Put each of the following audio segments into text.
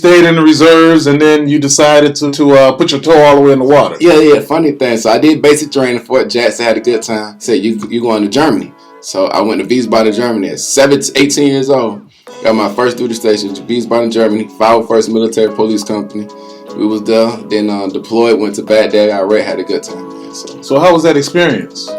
stayed in the reserves, and then you decided to put your toe all the way in the water. Yeah. Funny thing. So I did basic training in Fort Jackson. Had a good time. Said you going to Germany. So I went to Wiesbaden, Germany at 18 years old. Got my first duty station to Wiesbaden, Germany. 501st Military Police Company. We was there. Then deployed. Went to Baghdad, Iraq. Had a good time. Man. So how was that experience?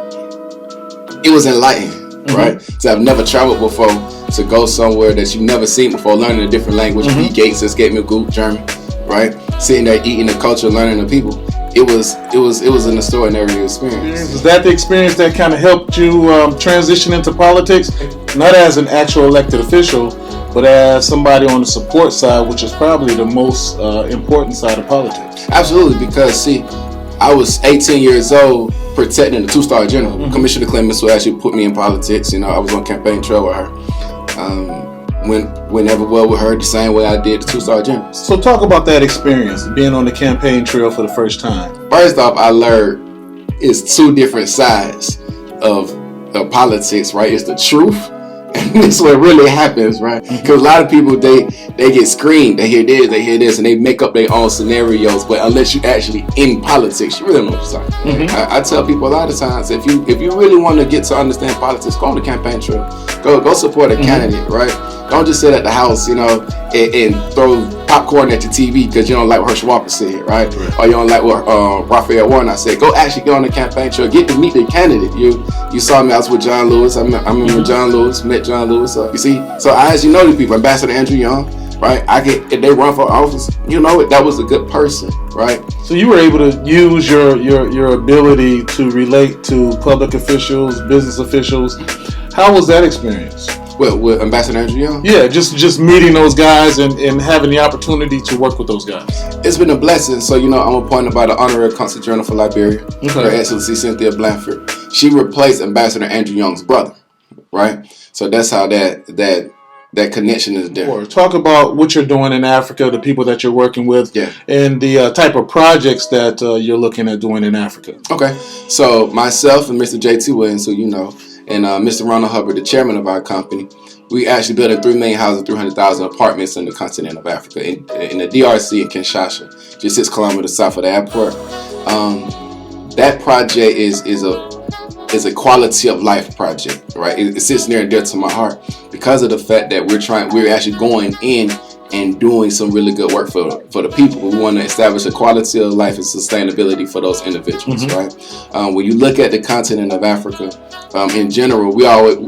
It was enlightening, right? So I've never traveled before. To go somewhere that you've never seen before, learning a different language. B. Gates escaped me good German, right? Sitting there eating the culture, learning the people. It was an extraordinary experience. Was that the experience that kind of helped you transition into politics, not as an actual elected official, but as somebody on the support side, which is probably the most important side of politics? Absolutely, because see, I was 18 years old protecting the 2-star general. Commissioner Clemens, who actually put me in politics. I was on campaign trail with her. Went everywhere with her the same way I did the 2-star generals. So talk about that experience, being on the campaign trail for the first time. First off, I learned it's two different sides of politics, right? It's the truth, and this is what really happens, right? Because a lot of people, they get screened, they hear this, and they make up their own scenarios, but unless you're actually in politics, you really know what you're talking about. I tell people a lot of times, if you really want to get to understand politics, go on the campaign trail. Go support a candidate, right? Don't just sit at the house, and throw popcorn at your TV because you don't like what Herschel Walker said, right? Or you don't like what Raphael Warnock said. Go actually get on the campaign trail. Get to meet the candidate. You saw me. I was with John Lewis. I remember John Lewis. Met John Lewis. You see, so I actually know these people. Ambassador Andrew Young, right? If they run for office, that was a good person, right? So you were able to use your ability to relate to public officials, business officials. How was that experience? Well, with Ambassador Andrew Young? Yeah, just meeting those guys and having the opportunity to work with those guys. It's been a blessing. So, I'm appointed by the Honorary Consul General for Liberia, Her Excellency Cynthia Blanford. She replaced Ambassador Andrew Young's brother, right? So that's how that connection is there. Talk about what you're doing in Africa, the people that you're working with, and the type of projects that you're looking at doing in Africa. Okay, so myself and Mr. J.T. Williams, who you know, and Mr. Ronald Hubbard, the chairman of our company, we actually built 3 million houses, 300,000 apartments in the continent of Africa, in the DRC in Kinshasa, just 6 kilometers south of the airport. That project is a quality of life project, right? It sits near and dear to my heart because of the fact that we're actually going in and doing some really good work for the people. We want to establish a quality of life and sustainability for those individuals, right? When you look at the continent of Africa, in general,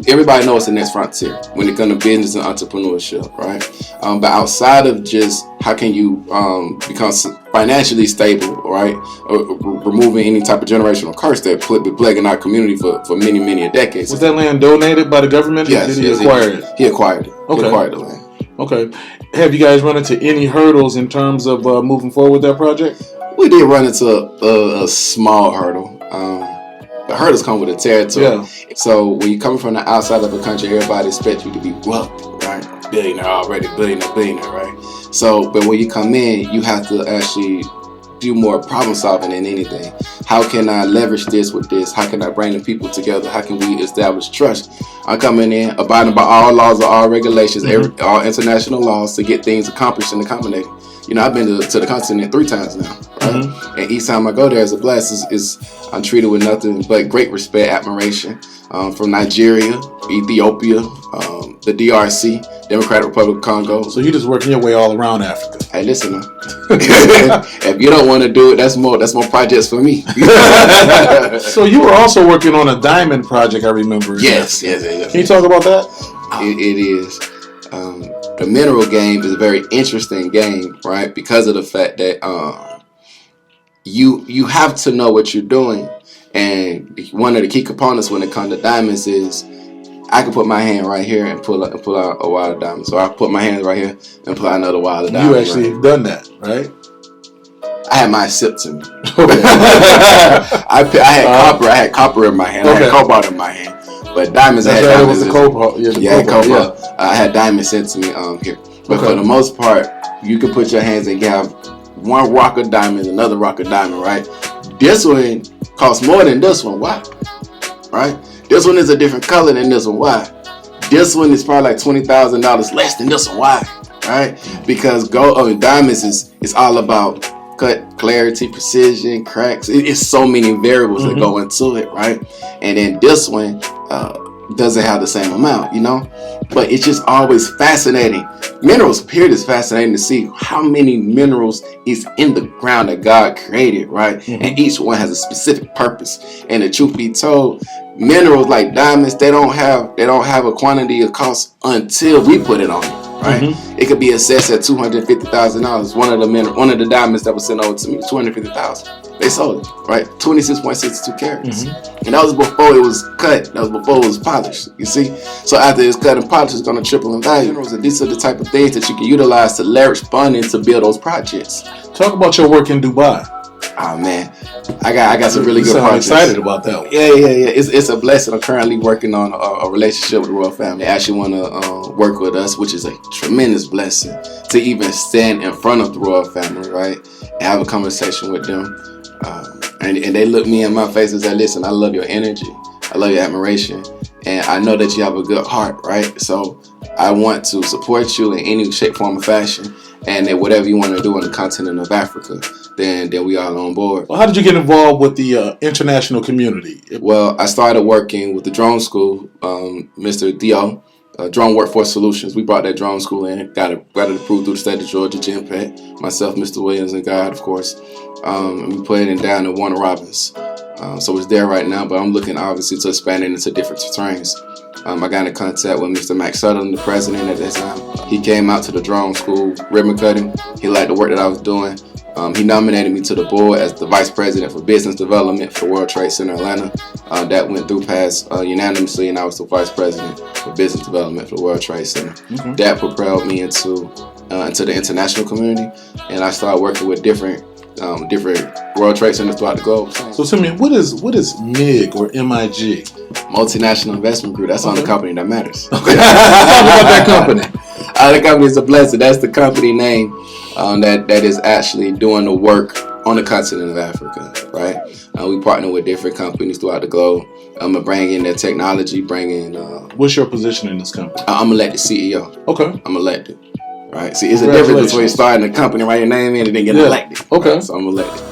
everybody knows the next frontier when it comes to business and entrepreneurship, right? But outside of just how can you become financially stable, right? Removing any type of generational curse that been plaguing our community for many, many decades. Was that land donated by the government? Yes. Did he acquire it? He acquired it. Okay. He acquired the land. Okay. Have you guys run into any hurdles in terms of moving forward with that project? We did run into a small hurdle. The hurdles come with the territory. Yeah. So when you're coming from the outside of a country, everybody expects you to be wealthy, right? Billionaire already, billionaire, right? So, but when you come in, you have to actually do more problem solving than anything. How can I leverage this with this? How can I bring the people together? How can we establish trust? I'm coming in, abiding by all laws or all regulations, all international laws to get things accomplished and accommodated. I've been to the continent 3 times now, right? And each time I go there, it's a blast. I'm treated with nothing but great respect, admiration from Nigeria, Ethiopia, the DRC, Democratic Republic of Congo. So you're just working your way all around Africa. Hey, listen, man. If you don't want to do it, that's more projects for me. So you were also working on a diamond project, I remember. Yes. Can you talk about that? It is. The mineral game is a very interesting game, right? Because of the fact that you have to know what you're doing, and one of the key components when it comes to diamonds is I can put my hand right here and pull out a wad of diamonds. So I put my hand right here and pull out another wad of diamonds. You actually have done that, right? I had mine sipped to me. I had copper in my hand. I had cobalt in my hand. But diamonds, I had diamonds. It was the cobalt. Cobalt. Yeah. I had diamonds sent to me here. But for the most part, you can put your hands and have one rock of diamonds, another rock of diamond, right? This one costs more than this one. Why? Right? This one is a different color than this one. Why? This one is probably like $20,000 less than this one. Why? right? Because diamonds is all about cut, clarity, precision, cracks. It's so many variables that go into it, right? And then this one doesn't have the same amount, you know? But it's just always fascinating. Minerals, period, is fascinating to see how many minerals is in the ground that God created, right? And each one has a specific purpose. And the truth be told, minerals like diamonds, they don't have a quantity of cost until we put it on it. Right, it could be assessed at $250,000. One of the diamonds that was sent over to me, $250,000. They sold it, right? 26.62 carats, and that was before it was cut. That was before it was polished. You see, so after it's cut and polished, it's going to triple in value. And these are the type of things that you can utilize to leverage funding to build those projects. Talk about your work in Dubai. Oh man, I got some really good projects. I'm excited about that one. Yeah. It's a blessing. I'm currently working on a relationship with the royal family. They actually want to work with us, which is a tremendous blessing to even stand in front of the royal family, right, and have a conversation with them. And they look me in my face and say, "Listen, I love your energy. I love your admiration, and I know that you have a good heart, right? So I want to support you in any shape, form, or fashion, and then whatever you want to do on the continent of Africa." Then we all on board. Well, how did you get involved with the international community? Well, I started working with the drone school, Mr. Dio, Drone Workforce Solutions. We brought that drone school in, got it approved through the state of Georgia, GenPet, myself, Mr. Williams, and God, of course. And we put it down in Warner Robins. So it's there right now, but I'm looking obviously to expand it into different terrains. I got in contact with Mr. Max Sutherland, the president at that time. He came out to the drone school ribbon cutting. He liked the work that I was doing. He nominated me to the board as the vice president for business development for World Trade Center Atlanta. That went through past unanimously, and I was the vice president for business development for World Trade Center. That propelled me into the international community, and I started working with different World Trade Centers throughout the globe. So, Simeon, what is MIG or MIG? Multinational Investment Group. That's on the company that matters. Talk about that company. The company is a blessing. That's the company name that is actually doing the work on the continent of Africa, right? We partner with different companies throughout the globe. I'm gonna bring in their technology, What's your position in this company? I'm elected CEO. Okay. I'm elected. Right. See, it's a difference between starting a company, write your name in, and then getting elected. Okay. Right? So I'm elected.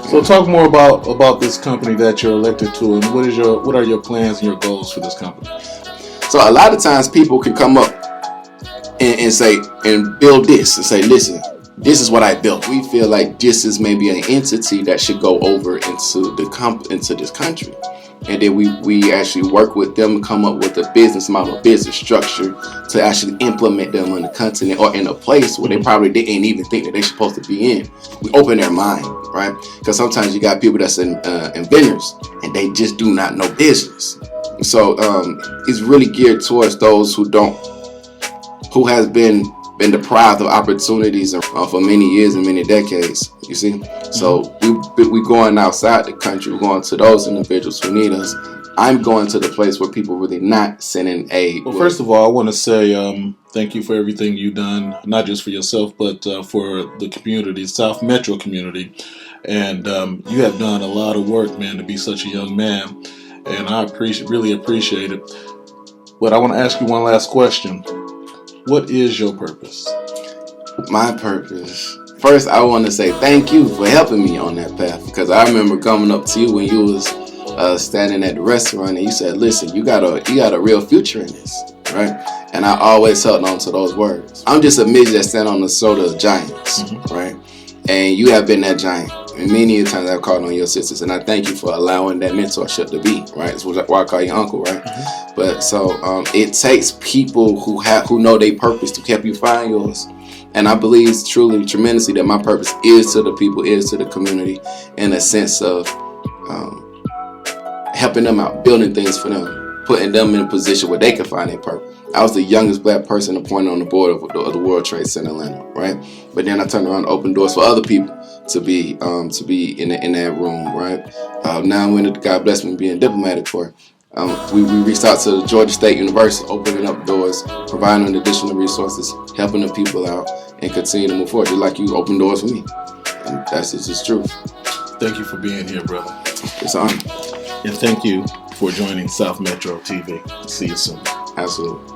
So talk more about this company that you're elected to, and what are your plans and your goals for this company? So a lot of times people can come up and say and build this and say, listen, this is what I built. We feel like this is maybe an entity that should go over into this country. And then we actually work with them, come up with a business model, business structure to actually implement them on the continent or in a place where they probably didn't even think that they're supposed to be in. We open their mind, right? Because sometimes you got people that's inventors and they just do not know business. So it's really geared towards those who has been deprived of opportunities for many years and many decades, you see. So we going outside the country, we're going to those individuals who need us. I'm going to the place where people really not sending aid. Well, first of all, I want to say thank you for everything you've done, not just for yourself, but for the community, South Metro community. And you have done a lot of work, man, to be such a young man. And I really appreciate it. But I want to ask you one last question. What is your purpose? My purpose. First, I want to say thank you for helping me on that path, because I remember coming up to you when you was standing at the restaurant and you said, "Listen, you got a real future in this," right? And I always held on to those words. I'm just a midget that stand on the shoulder of giants, right? And you have been that giant. And many times I've called on your sisters, and I thank you for allowing that mentorship to be, right? That's why I call you uncle, right? But so it takes people who know their purpose to help you find yours. And I believe truly, tremendously, that my purpose is to the people, is to the community, in a sense of helping them out, building things for them, putting them in a position where they can find their purpose. I was the youngest black person appointed on the board of the World Trade Center Atlanta, right? But then I turned around and opened doors for other people to be in that room, right? Now when God bless me being diplomatic for, we reached out to Georgia State University, opening up doors, providing additional resources, helping the people out, and continue to move forward. Just like you opened doors for me, and that's just truth. Thank you for being here, brother. It's an honor. And thank you for joining South Metro TV. See you soon. Absolutely.